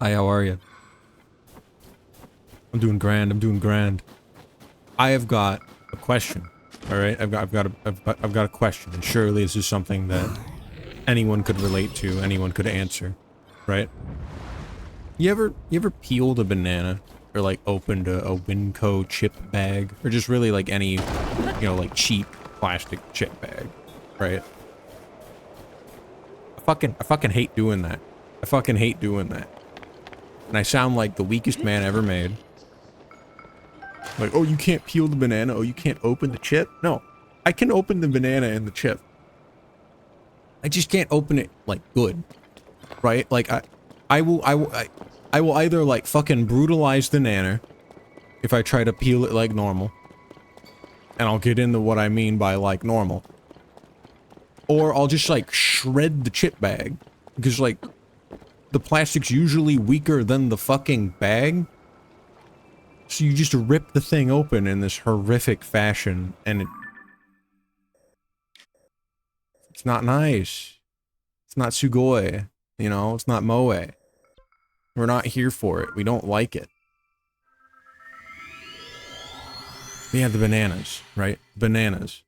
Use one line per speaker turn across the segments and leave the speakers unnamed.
Hi, how are you? I'm doing grand. I'm doing grand. I have got a question. All right, I've got a question, and surely this is something that anyone could relate to, anyone could answer, right? You ever peeled a banana, or like opened a Winco chip bag, or just really like any, like cheap plastic chip bag, right? I fucking hate doing that. I fucking hate doing that. And I sound like the weakest man ever made. Like, oh, you can't peel the banana. Oh, you can't open the chip. No, I can open the banana and the chip. I just can't open it like good, right? Like I will either like fucking brutalize the nanner if I try to peel it like normal, and I'll get into what I mean by like normal, or I'll just like shred the chip bag because like the plastic's usually weaker than the fucking bag. So you just rip the thing open in this horrific fashion, and it's not nice. It's not sugoi, it's not moe. We're not here for it. We don't like it. We have the bananas, right? Bananas.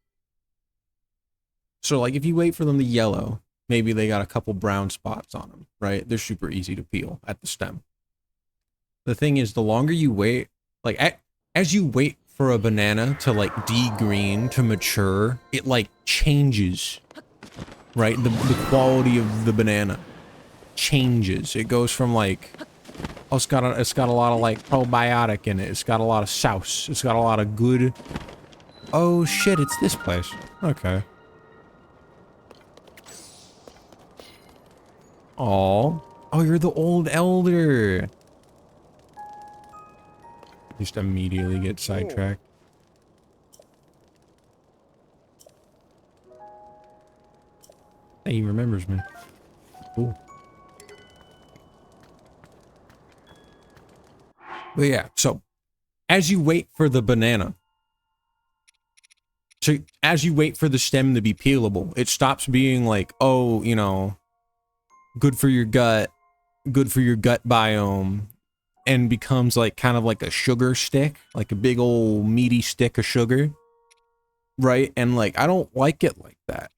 So like if you wait for them to yellow, maybe they got a couple brown spots on them, right? They're super easy to peel at the stem. The thing is, the longer you wait, like as you wait for a banana to like degreen, to mature, it like changes, right? The quality of the banana changes. It goes from like, oh, it's got a lot of like probiotic in it. It's got a lot of sauce. It's got a lot of good. Oh shit, it's this place. Okay. Oh, you're the old elder. Just immediately get sidetracked. Hey, he remembers me. Cool. But yeah, so as you wait for the banana, so as you wait for the stem to be peelable, it stops being like, oh, good for your gut biome, and becomes like kind of like a sugar stick, like a big old meaty stick of sugar, right? And like, I don't like it like that.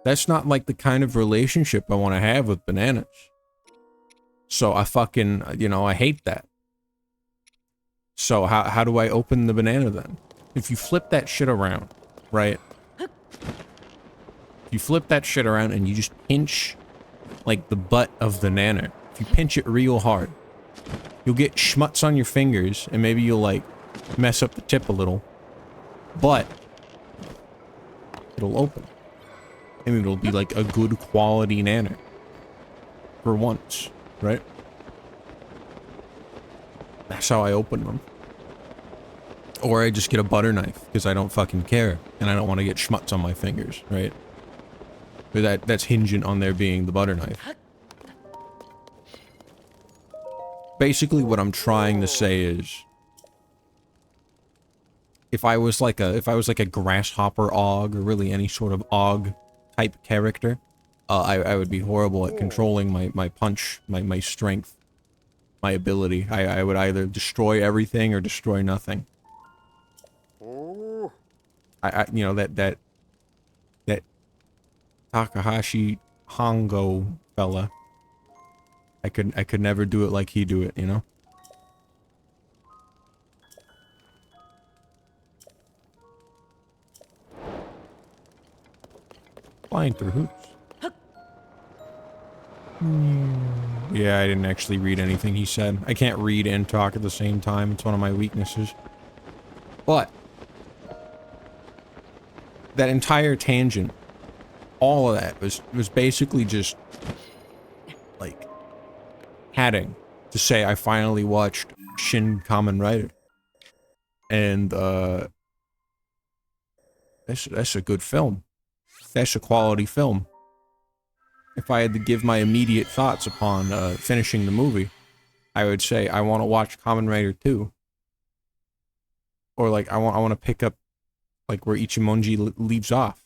That's not like the kind of relationship I want to have with bananas. So I fucking, I hate that. So how do I open the banana then? If you flip that shit around, right? You flip that shit around and you just pinch like the butt of the nanner. If you pinch it real hard, you'll get schmutz on your fingers, and maybe you'll like mess up the tip a little, but it'll open, and it'll be like a good quality nanner for once, right? That's how I open them. Or I just get a butter knife because I don't fucking care, and I don't want to get schmutz on my fingers, right? But that's hinging on there being the butter knife. Basically, what I'm trying to say is, if I was like a grasshopper og, or really any sort of og type character, I would be horrible at controlling my punch, my strength, my ability. I would either destroy everything or destroy nothing. That Takahashi Hongo fella. I could never do it like he do it, Flying through hoops. Yeah, I didn't actually read anything he said. I can't read and talk at the same time. It's one of my weaknesses. But that entire tangent, all of that was basically just like padding to say I finally watched Shin Kamen Rider, and that's a good film. That's a quality film. If I had to give my immediate thoughts upon finishing the movie, I would say I want to watch Kamen Rider 2. Or like I want to pick up like where Ichimonji leaves off,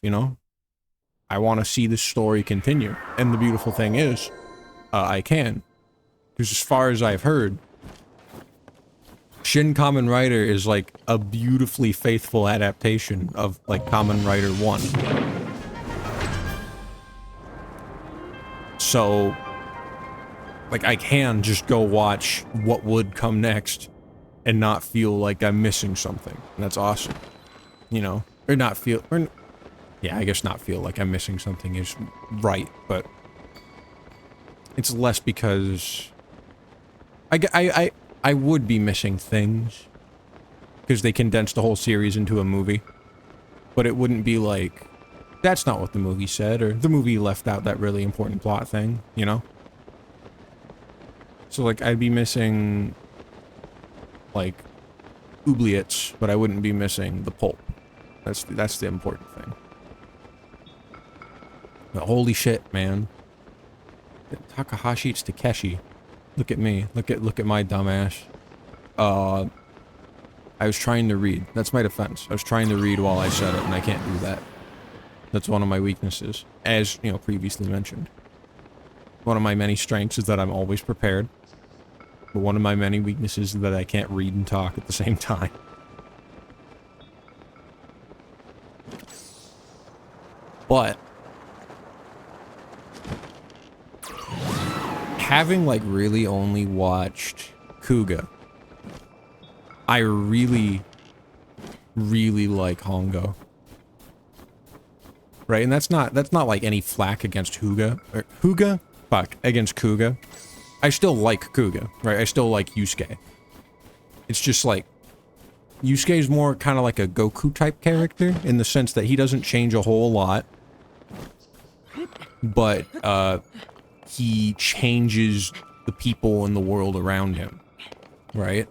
I want to see this story continue. And the beautiful thing is, I can. Because as far as I've heard, Shin Kamen Rider is like a beautifully faithful adaptation of like Kamen Rider 1. So, like, I can just go watch what would come next and not feel like I'm missing something. And that's awesome. You know? Or not feel... Or, yeah, I guess not feel like I'm missing something is right, but... It's less because... I would be missing things. Because they condensed the whole series into a movie. But it wouldn't be like... That's not what the movie said, or the movie left out that really important plot thing, you know? So, like, I'd be missing, like, oubliettes, but I wouldn't be missing the pulp. That's the important thing. But holy shit, man. Takahashi, it's Takeshi. Look at me. Look at my dumbass. I was trying to read. That's my defense. I was trying to read while I said it, and I can't do that. That's one of my weaknesses, as, you know, previously mentioned. One of my many strengths is that I'm always prepared. But one of my many weaknesses is that I can't read and talk at the same time. But having, like, really only watched Kuga, I really, really like Hongo. Right, and that's not like any flack against Huga, or Huga? Fuck, against Kuga. I still like Kuga, right? I still like Yusuke. It's just like, Yusuke is more kind of like a Goku type character, in the sense that he doesn't change a whole lot. But, he changes the people in the world around him, right?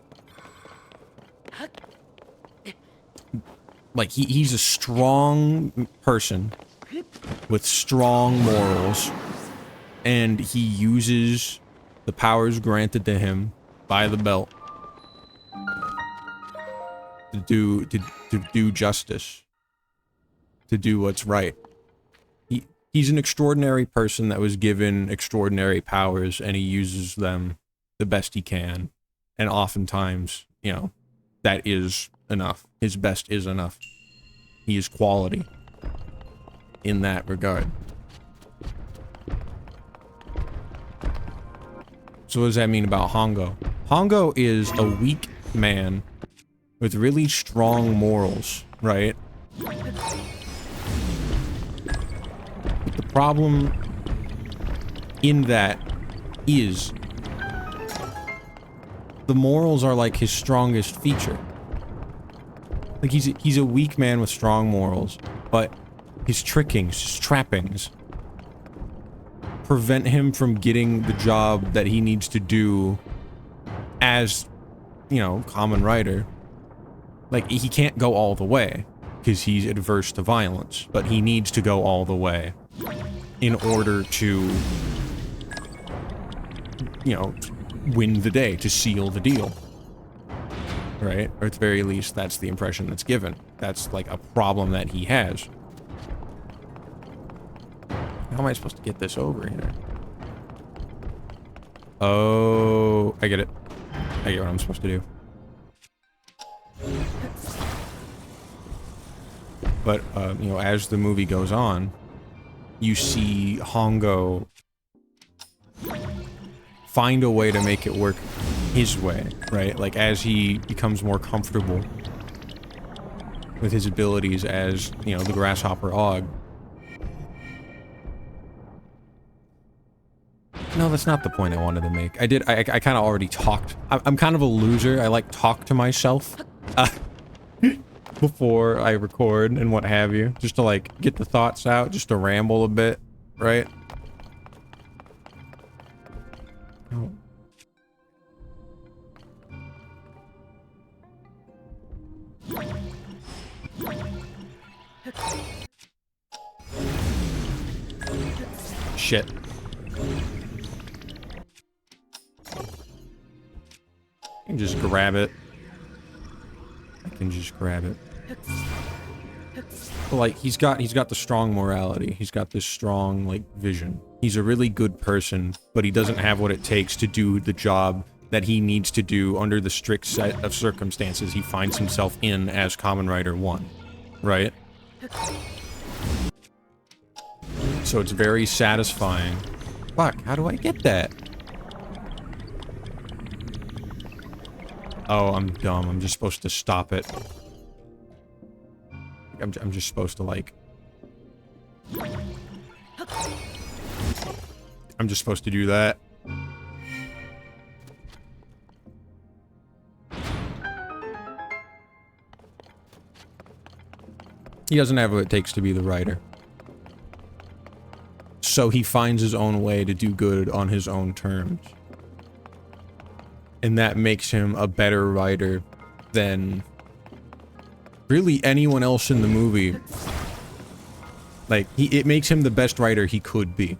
Like, he's a strong person with strong morals, and he uses the powers granted to him by the belt to do justice, to do what's right. He's an extraordinary person that was given extraordinary powers, and he uses them the best he can, and oftentimes, you know, that is enough. His best is enough. He is quality in that regard. So what does that mean about Hongo? Hongo is a weak man with really strong morals, right? But the problem in that is the morals are like his strongest feature. Like, he's a weak man with strong morals, but his trickings, his trappings, prevent him from getting the job that he needs to do as, you know, Kamen Rider. Like, he can't go all the way, because he's adverse to violence, but he needs to go all the way in order to, you know, win the day, to seal the deal. Right? Or at the very least, that's the impression that's given. That's, like, a problem that he has. How am I supposed to get this over here? Oh, I get it. I get what I'm supposed to do. But, you know, as the movie goes on, you see Hongo find a way to make it work his way, right? Like, as he becomes more comfortable with his abilities as, you know, the Grasshopper Og. No, that's not the point I wanted to make. I kind of already talked. I'm kind of a loser. I, like, talk to myself before I record and what have you. Just to, like, get the thoughts out, just to ramble a bit, right? Oh. Shit. I can just grab it. I can just grab it. Like, he's got the strong morality. He's got this strong, like, vision. He's a really good person, but he doesn't have what it takes to do the job that he needs to do under the strict set of circumstances he finds himself in as Kamen Rider 1, right? So it's very satisfying. Fuck, how do I get that? Oh, I'm dumb. I'm just supposed to stop it. I'm just supposed to, like... I'm just supposed to do that. He doesn't have what it takes to be the writer. So he finds his own way to do good on his own terms. And that makes him a better writer than really anyone else in the movie. Like, it makes him the best writer he could be.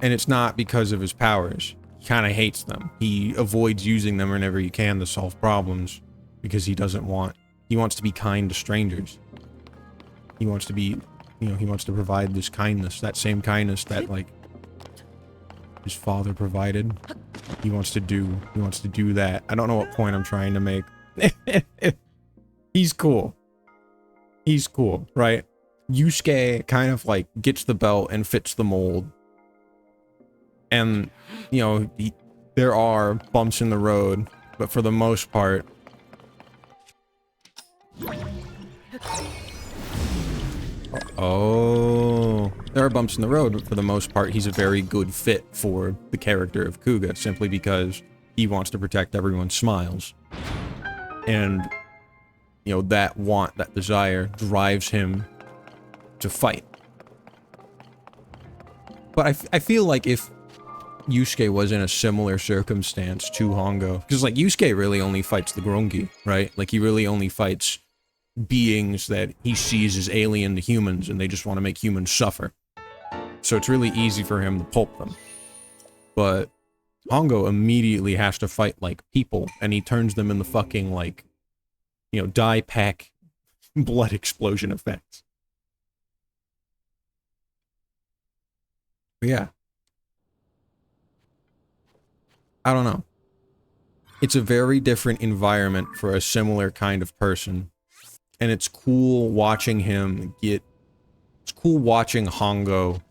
And it's not because of his powers. He kind of hates them. He avoids using them whenever he can to solve problems because he doesn't want... He wants to be kind to strangers. He wants to be... You know, he wants to provide this kindness, that same kindness that, like, his father provided. He wants to do that. I don't know what point I'm trying to make. He's cool. He's cool, right? Yusuke kind of, like, gets the belt and fits the mold. And, you know, there are bumps in the road, but for the most part... Oh, there are bumps in the road, but for the most part, he's a very good fit for the character of Kuga, simply because he wants to protect everyone's smiles. And, you know, that want, that desire, drives him to fight. But I feel like if Yusuke was in a similar circumstance to Hongo, because, like, Yusuke really only fights the Grongi, right? Like, he really only fights beings that he sees as alien to humans, and they just want to make humans suffer. So it's really easy for him to pulp them. But Hongo immediately has to fight like people, and he turns them into fucking, like, you know, dye pack blood explosion effects. But yeah. I don't know. It's a very different environment for a similar kind of person. And it's cool watching him get... It's cool watching Hongo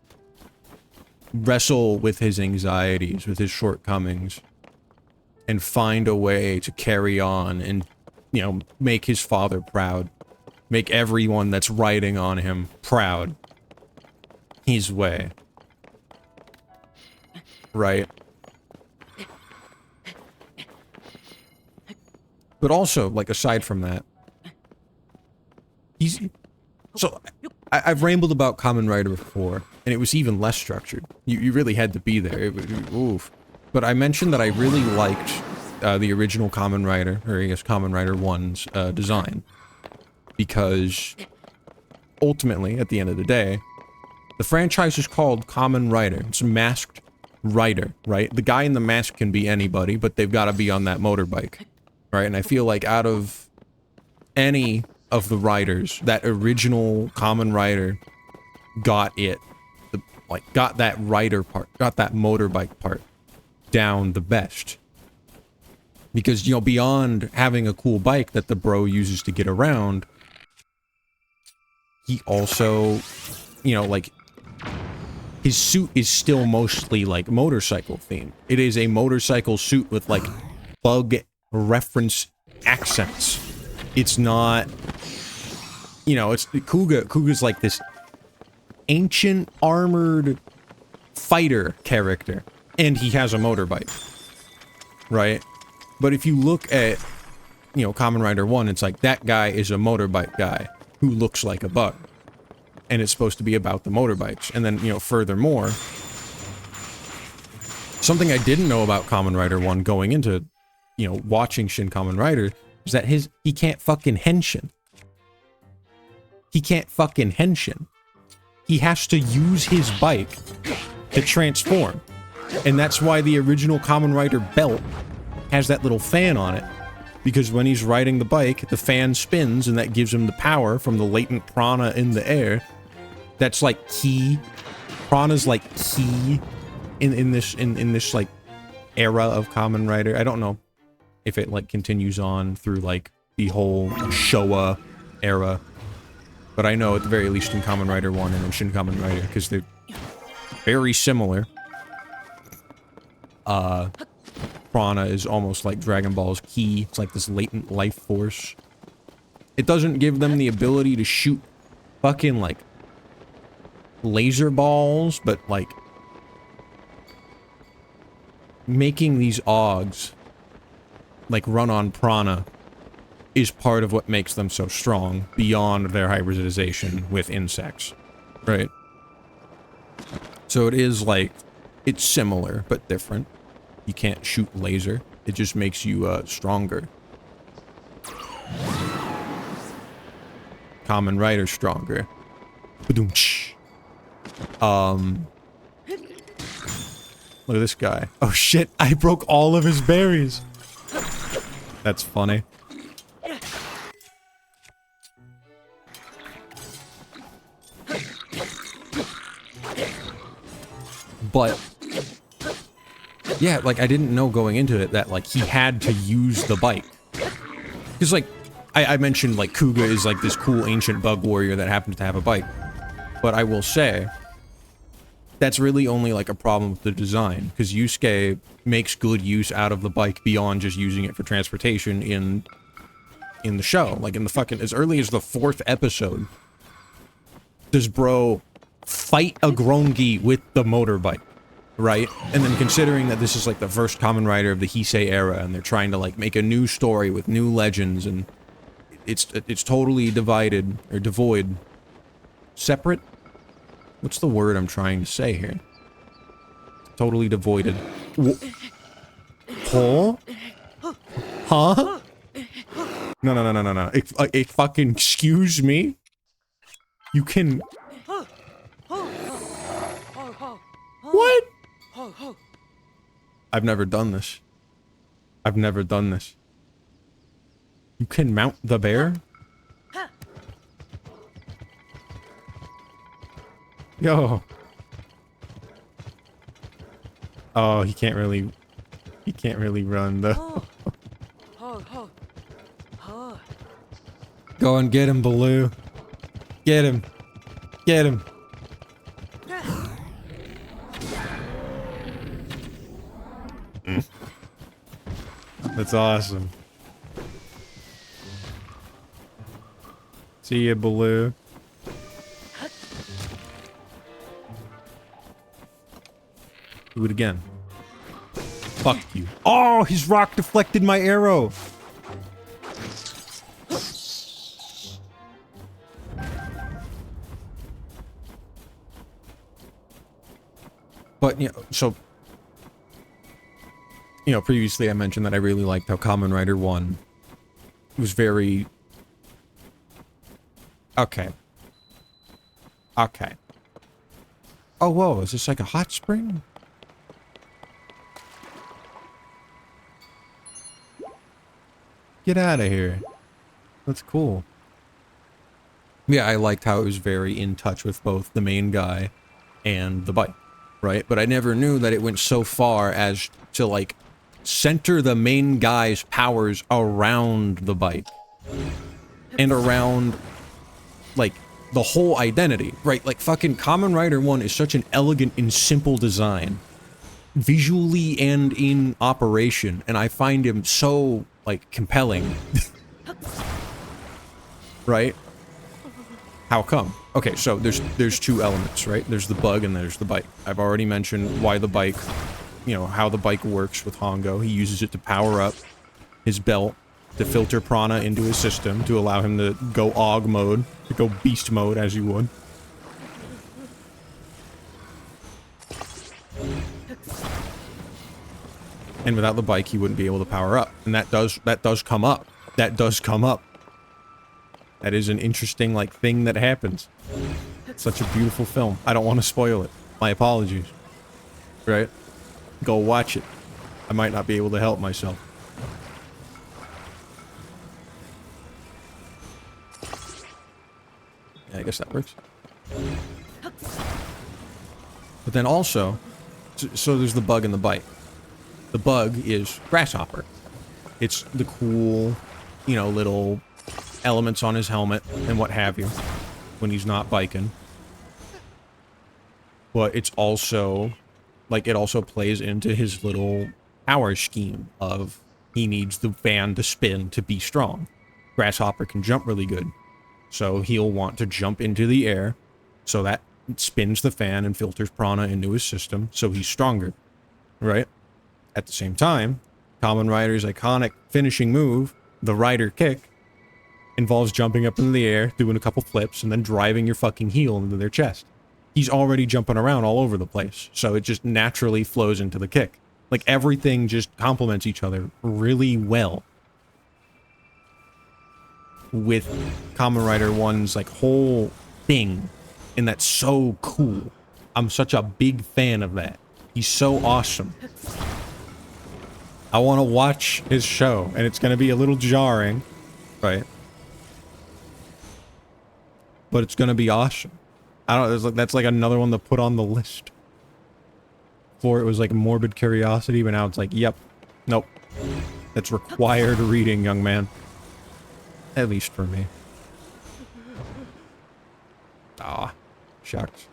wrestle with his anxieties, with his shortcomings, and find a way to carry on and, you know, make his father proud. Make everyone that's riding on him proud. His way. Right? But also, like, aside from that, he's... So, I've rambled about Kamen Rider before, and it was even less structured. You really had to be there. Oof. But I mentioned that I really liked the original Kamen Rider, or I guess Kamen Rider 1's design. Because, ultimately, at the end of the day, the franchise is called Kamen Rider. It's a masked rider, right? The guy in the mask can be anybody, but they've got to be on that motorbike. Right, and I feel like out of any of the riders, that original Kamen Rider got it. Got that rider part, got that motorbike part down the best. Because, you know, beyond having a cool bike that the bro uses to get around, he also, you know, like, his suit is still mostly, like, motorcycle themed. It is a motorcycle suit with, like, bug reference accents. It's not, you know, it's Kuga's like this ancient armored fighter character, and he has a motorbike, right? But if you look at, you know, Kamen Rider 1, it's like that guy is a motorbike guy who looks like a bug, and it's supposed to be about the motorbikes. And then, you know, furthermore, something I didn't know about Kamen Rider 1 going into, you know, watching Shin Kamen Rider, is that he can't fucking henshin. He can't fucking henshin. He has to use his bike to transform. And that's why the original Kamen Rider belt has that little fan on it. because when he's riding the bike, the fan spins, and that gives him the power from the latent prana in the air. That's like key. Prana's like key in this like era of Kamen Rider. I don't know if it like continues on through like the whole Showa era, but I know at the very least in Kamen Rider 1 and in Shin Kamen Rider, because they're very similar. Prana is almost like Dragon Ball's ki. It's like this latent life force. It doesn't give them the ability to shoot fucking like laser balls, but like making these Augs like run on Prana is part of what makes them so strong beyond their hybridization with insects, right? So it is like, it's similar but different. You can't shoot laser. It just makes you stronger. Kamen Rider stronger. Ba-doom-tsh. Look at this guy. Oh shit, I broke all of his berries. That's funny. But yeah, like, I didn't know going into it that, like, he had to use the bike. Because, like, I mentioned, like, Kuga is, like, this cool ancient bug warrior that happens to have a bike. But I will say, that's really only, like, a problem with the design. Because Yusuke makes good use out of the bike beyond just using it for transportation in the show. Like, in the fucking, as early as the 4th episode, does bro fight a Grongi with the motorbike. Right? And then considering that this is like the first Kamen Rider of the Heisei era, and they're trying to like make a new story with new legends, and it's totally divided, or devoid. Separate? What's the word I'm trying to say here? Totally devoided. Huh? Huh? No. It fucking, excuse me? You can... What? I've never done this. I've never done this. You can mount the bear? Yo. Oh, he can't really run though. Go and get him, Baloo. Get him. Get him. That's awesome. See ya, Baloo. Do it again. Fuck you. Oh, his rock deflected my arrow. But, you know, so... You know, previously I mentioned that I really liked how Kamen Rider 1 was very... Okay. Okay. Oh, whoa, is this like a hot spring? Get out of here. That's cool. Yeah, I liked how it was very in touch with both the main guy and the bike, right? But I never knew that it went so far as to, like, center the main guy's powers around the bike. And around, like, the whole identity, right? Like, fucking Kamen Rider 1 is such an elegant and simple design. Visually and in operation. And I find him so, like, compelling. Right? How come? Okay, so there's two elements, right? There's the bug and there's the bike. I've already mentioned why the bike, you know, how the bike works with Hongo. He uses it to power up his belt, to filter prana into his system, to allow him to go Aug mode, to go beast mode as you would. And without the bike, he wouldn't be able to power up. And that does come up. That does come up. That is an interesting, like, thing that happens. It's such a beautiful film. I don't want to spoil it. My apologies. Right? Go watch it. I might not be able to help myself. guess that works. But then also, so there's the bug and the bite. The bug is Grasshopper. It's the cool, you know, little elements on his helmet and what have you when he's not biking. But it's also, like, it also plays into his little power scheme of he needs the fan to spin to be strong. Grasshopper can jump really good, so he'll want to jump into the air, so that spins the fan and filters prana into his system, so he's stronger, right? At the same time, Kamen Rider's iconic finishing move, the Rider Kick, involves jumping up into the air, doing a couple flips, and then driving your fucking heel into their chest. He's already jumping around all over the place, so it just naturally flows into the kick. Like, everything just complements each other really well. With Kamen Rider 1's, like, whole thing. And that's so cool. I'm such a big fan of that. He's so awesome. I want to watch his show, and it's going to be a little jarring, right? But it's going to be awesome. I don't know, that's like another one to put on the list. Before it was like morbid curiosity, but now it's like, yep, nope. That's required reading, young man. At least for me. Ah, shucks.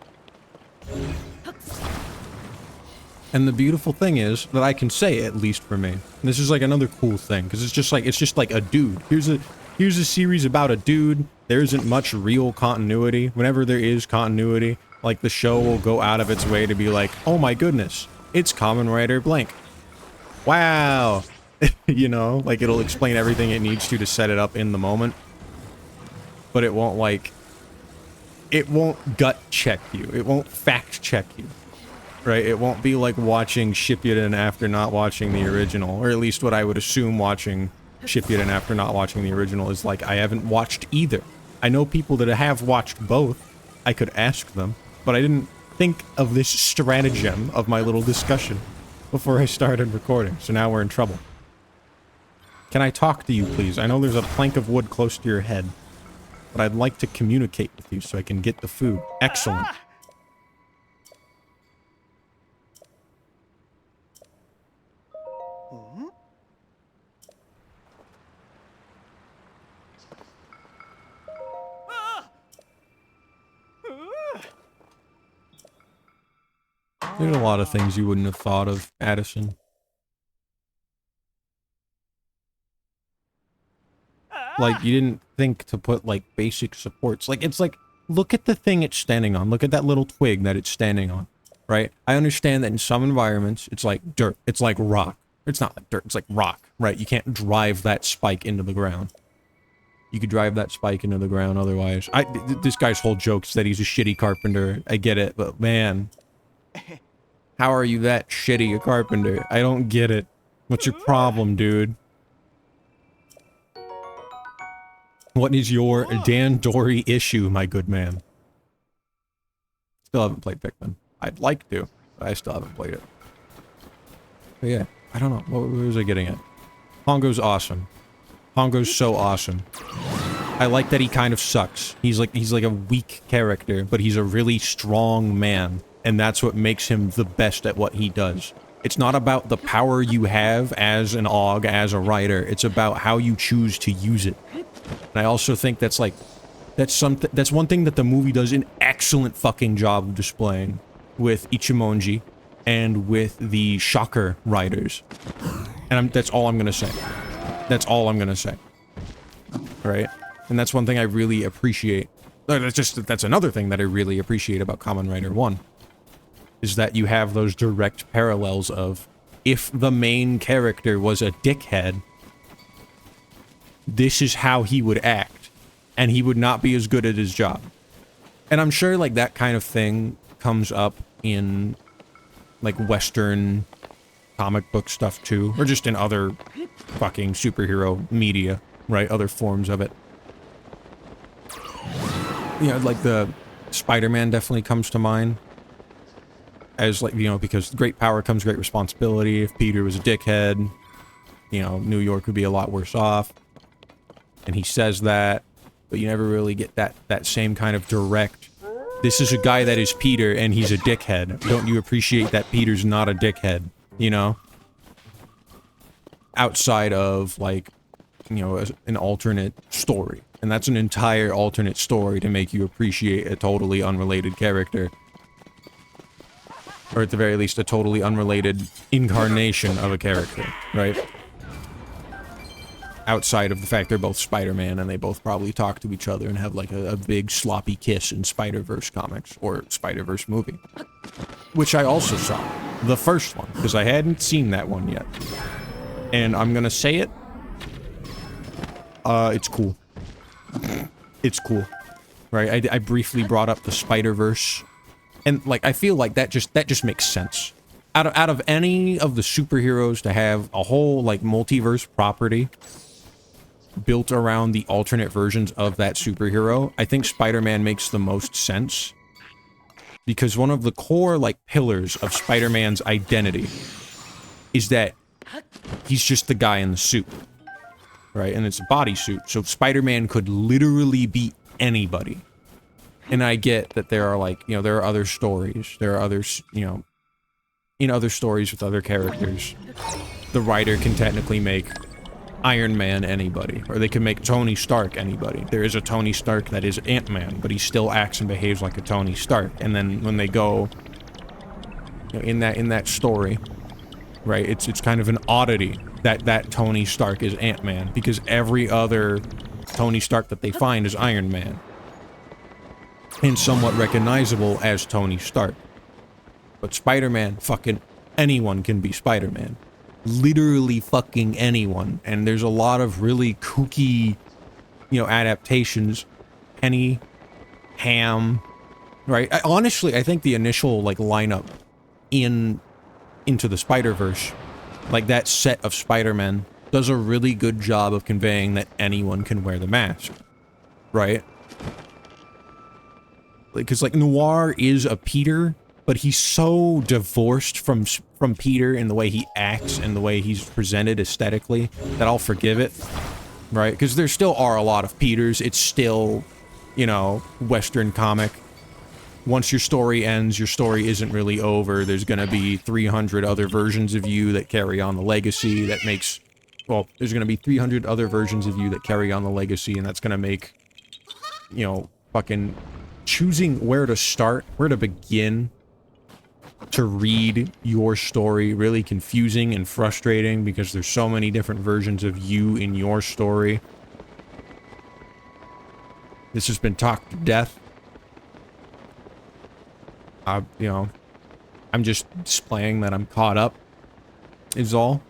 And the beautiful thing is that I can say at least for me. And this is like another cool thing, because it's just like a dude. Here's a series about a dude. There isn't much real continuity. Whenever there is continuity, like, the show will go out of its way to be like, oh my goodness, it's Kamen Rider blank. Wow. You know, like, it'll explain everything it needs to set it up in the moment. But it won't, like, it won't gut check you. It won't fact check you. Right? It won't be like watching Shippuden after not watching the original. Or at least what I would assume watching Shippuden after not watching the original is like, I haven't watched either. I know people that have watched both. I could ask them. But I didn't think of this stratagem of my little discussion before I started recording. So now we're in trouble. Can I talk to you, please? I know there's a plank of wood close to your head. But I'd like to communicate with you so I can get the food. Excellent. There's a lot of things you wouldn't have thought of, Addison. Like, you didn't think to put, like, basic supports. Like, it's like, look at the thing it's standing on. Look at that little twig that it's standing on, right? I understand that in some environments, it's like dirt. It's like rock. It's not like dirt. It's like rock, right? You can't drive that spike into the ground. You could drive that spike into the ground otherwise. This guy's whole joke is that he's a shitty carpenter. I get it, but man... How are you that shitty a carpenter? I don't get it. What's your problem, dude? What is your Dan Dory issue, my good man? Still haven't played Pikmin. I'd like to, but I still haven't played it. But yeah, I don't know. What was I getting at? Hongo's awesome. Hongo's so awesome. I like that he kind of sucks. He's like a weak character, but he's a really strong man. And that's what makes him the best at what he does. It's not about the power you have as an AUG, as a writer. It's about how you choose to use it. And I also think that's like, that's one thing that the movie does an excellent fucking job of displaying with Ichimonji and with the Shocker writers. And that's all I'm gonna say. That's all I'm gonna say. Right? And that's one thing I really appreciate. That's another thing that I really appreciate about Kamen Rider 1. Is that you have those direct parallels of, if the main character was a dickhead, this is how he would act, and he would not be as good at his job. And I'm sure, like, that kind of thing comes up in, like, Western comic book stuff, too, or just in other fucking superhero media, right? Other forms of it. You know, like, the Spider-Man definitely comes to mind. As, like, you know, because great power comes great responsibility. If Peter was a dickhead, you know, New York would be a lot worse off. And he says that. but you never really get that same kind of direct, this is a guy that is Peter and he's a dickhead. Don't you appreciate that Peter's not a dickhead, you know? Outside of, like, you know, an alternate story. And that's an entire alternate story to make you appreciate a totally unrelated character. Or at the very least, a totally unrelated incarnation of a character, right? Outside of the fact they're both Spider-Man and they both probably talk to each other and have like a big sloppy kiss in Spider-Verse comics or Spider-Verse movie. Which I also saw. The first one, because I hadn't seen that one yet. And I'm gonna say it. It's cool. It's cool. Right? I briefly brought up the Spider-Verse. And, like, I feel like that just makes sense. Out of any of the superheroes to have a whole, like, multiverse property built around the alternate versions of that superhero, I think Spider-Man makes the most sense. Because one of the core, like, pillars of Spider-Man's identity is that he's just the guy in the suit. Right? And it's a bodysuit, so Spider-Man could literally be anybody. And I get that there are, like, you know, there are other stories. There are others, you know, in other stories with other characters. The writer can technically make Iron Man anybody, or they can make Tony Stark anybody. There is a Tony Stark that is Ant-Man, but he still acts and behaves like a Tony Stark. And then when they go, you know, in that story, right, it's kind of an oddity that Tony Stark is Ant-Man, because every other Tony Stark that they find is Iron Man. And somewhat recognizable as Tony Stark. But Spider-Man, fucking anyone can be Spider-Man. Literally fucking anyone. And there's a lot of really kooky, you know, adaptations. Penny, Ham, right? Honestly, I think the initial, like, lineup into the Spider-Verse, like that set of Spider-Man, does a really good job of conveying that anyone can wear the mask. Right? Because, like, Noir is a Peter, but he's so divorced from Peter in the way he acts and the way he's presented aesthetically that I'll forgive it, right? Because there still are a lot of Peters. It's still, you know, Western comic. Once your story ends, your story isn't really over. There's gonna be 300 other versions of you that carry on the legacy that makes... Well, there's gonna be 300 other versions of you that carry on the legacy, and that's gonna make, you know, fucking... choosing where to start, where to begin to read your story really confusing and frustrating because there's so many different versions of you in your story. This has been talked to death. You know, I'm just displaying that I'm caught up, is all.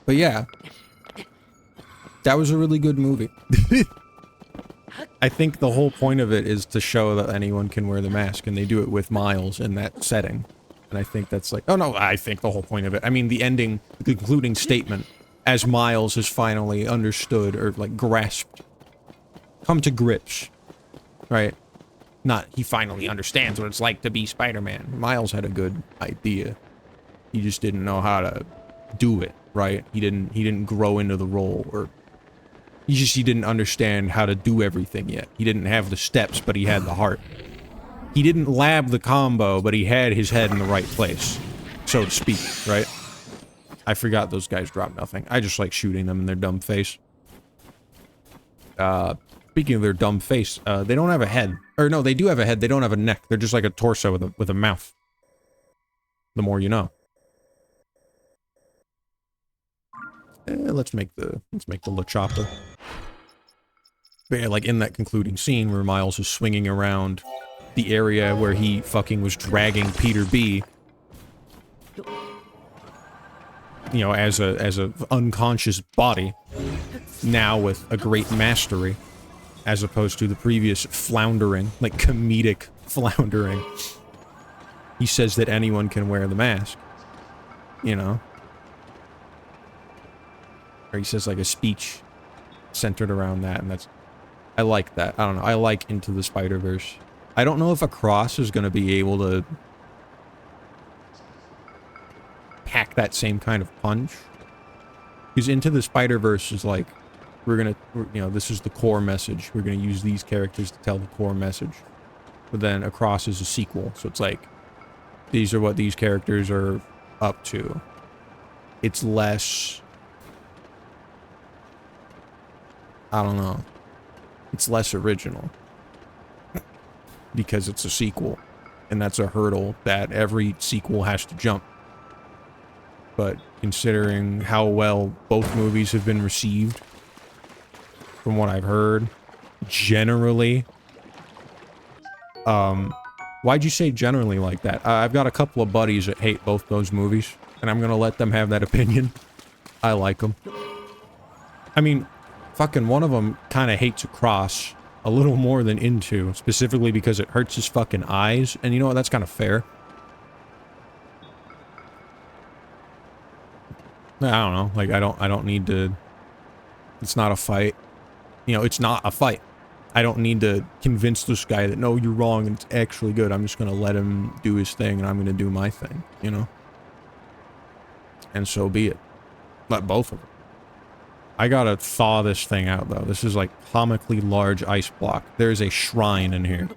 But yeah, that was a really good movie. I think the whole point of it is to show that anyone can wear the mask, and they do it with Miles in that setting. And I think that's like, oh no, I think the whole point of it, I mean the ending, the concluding statement, as Miles has finally understood, or like grasped, come to grips, right? Not, he finally understands what it's like to be Spider-Man. Miles had a good idea. He just didn't know how to do it, right? He didn't grow into the role, or he didn't understand how to do everything yet. He didn't have the steps, but he had the heart. He didn't lab the combo, but he had his head in the right place, so to speak, right? I forgot those guys drop nothing. I just like shooting them in their dumb face. Speaking of their dumb face, they don't have a head. Or no, they do have a head, they don't have a neck. They're just like a torso with a mouth. The more you know. Let's make the LeChopper. But yeah, like in that concluding scene where Miles is swinging around the area where he fucking was dragging Peter B, you know, as a unconscious body, now with a great mastery, as opposed to the previous floundering, like comedic floundering. He says that anyone can wear the mask, you know? Or he says like a speech centered around that, and that's... I like that. I don't know. I like Into the Spider-Verse. I don't know if Across is going to be able to pack that same kind of punch. Because Into the Spider-Verse is like... you know, this is the core message. We're gonna use these characters to tell the core message. But then Across is a sequel, so it's like, these are what these characters are up to. It's less, I don't know, it's less original. Because it's a sequel. And that's a hurdle that every sequel has to jump. But considering how well both movies have been received, from what I've heard, generally, why'd you say generally like that? I've got a couple of buddies that hate both those movies, and I'm gonna let them have that opinion. I like them. I mean, fucking one of them kind of hates Across a little more than Into, specifically because it hurts his fucking eyes, and you know what, that's kind of fair. I don't know, like, I don't need to, it's not a fight. You know, it's not a fight. I don't need to convince this guy that, no, you're wrong, and it's actually good. I'm just gonna let him do his thing, and I'm gonna do my thing, you know? And so be it. Let both of them. I gotta thaw this thing out, though. This is like comically large ice block. There's a shrine in here.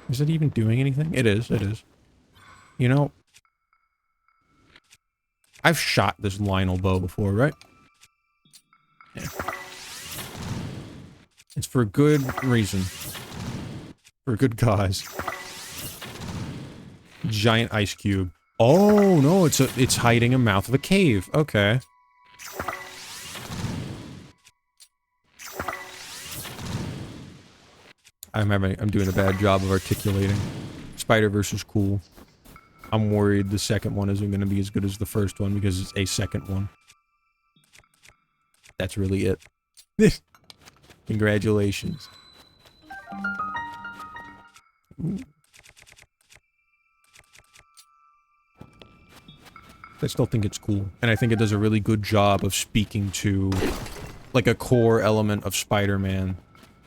Is it even doing anything? It is, it is. You know, I've shot this Lionel bow before, right? Yeah. It's for a good reason. For a good cause. Giant ice cube. Oh no, it's hiding in the mouth of a cave. Okay. I'm doing a bad job of articulating. Spider-Verse is cool. I'm worried the second one isn't going to be as good as the first one because it's a second one. That's really it. Congratulations. Ooh. I still think it's cool, and I think it does a really good job of speaking to, like, a core element of Spider-Man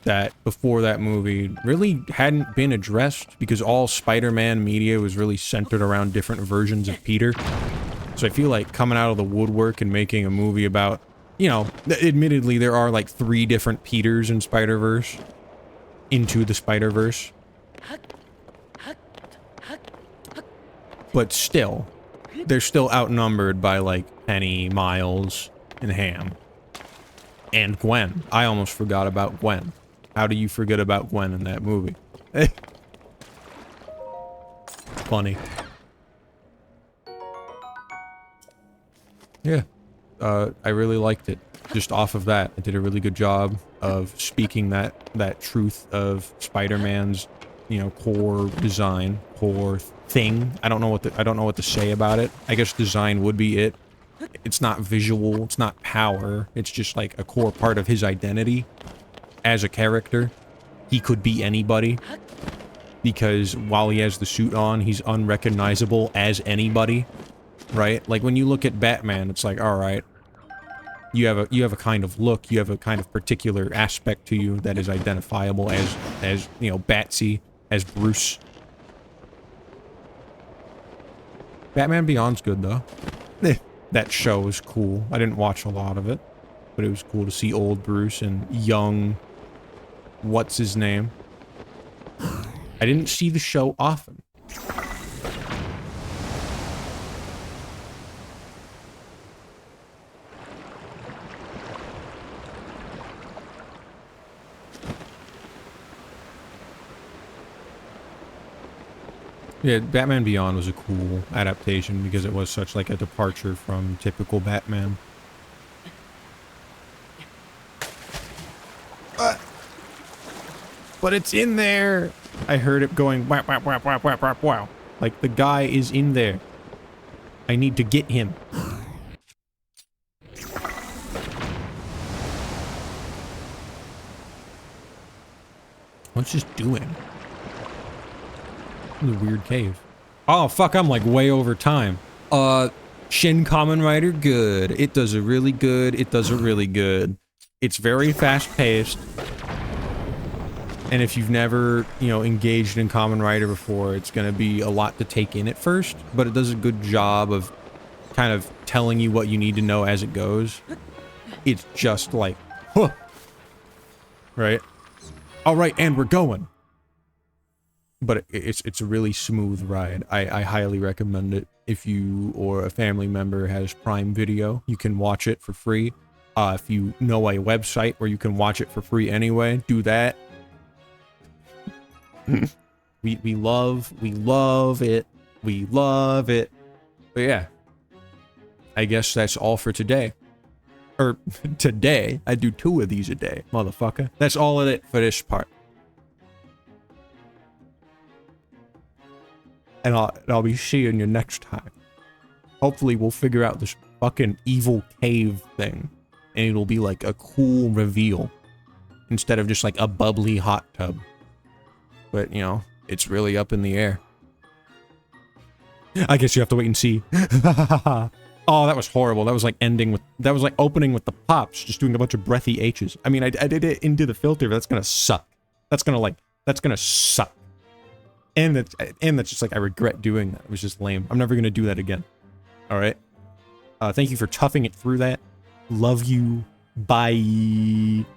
that, before that movie, really hadn't been addressed, because all Spider-Man media was really centered around different versions of Peter. So I feel like coming out of the woodwork and making a movie about, you know, admittedly there are, like, 3 different Peters in Spider-Verse, Into the Spider-Verse. But still, they're still outnumbered by, like, Penny, Miles, and Ham. And Gwen. I almost forgot about Gwen. How do you forget about Gwen in that movie? Funny. Yeah. I really liked it. Just off of that, it did a really good job of speaking that truth of Spider-Man's, you know, core design, core thing. I don't know what to say about it. I guess design would be it. It's not visual, it's not power, it's just like a core part of his identity as a character. He could be anybody, because while he has the suit on, he's unrecognizable as anybody, right? Like when you look at Batman, it's like, all right, you have a kind of look, you have a kind of particular aspect to you that is identifiable as you know, Batsy, as Bruce. Batman Beyond's good though. That show was cool. I didn't watch a lot of it, but it was cool to see old Bruce and young, what's his name? I didn't see the show often. Yeah, Batman Beyond was a cool adaptation because it was such like a departure from typical Batman. But it's in there! I heard it going whap whap whap whap whap whap wow. Like the guy is in there. I need to get him. What's this doing? In the weird cave. Oh fuck, I'm like way over time. Shin Kamen Rider good. It does a really good. It does a really good. It's very fast paced. And if you've never, you know, engaged in Kamen Rider before, it's going to be a lot to take in at first, but it does a good job of kind of telling you what you need to know as it goes. It's just like, huh. Right? All right, and we're going. But it's a really smooth ride. I highly recommend it. If you or a family member has Prime Video, you can watch it for free. If you know a website where you can watch it for free anyway, do that. we love it. We love it. But yeah, I guess that's all for today. Or today, I do 2 of these a day, motherfucker. That's all of it for this part. And I'll be seeing you next time. Hopefully we'll figure out this fucking evil cave thing. And it'll be like a cool reveal. Instead of just like a bubbly hot tub. But, you know, it's really up in the air. I guess you have to wait and see. Oh, that was horrible. That was like that was like opening with the pops, just doing a bunch of breathy H's. I mean, I did it into the filter, but that's gonna suck. That's gonna suck. And that's just like, I regret doing that. It was just lame. I'm never gonna do that again. All right. Thank you for toughing it through that. Love you. Bye.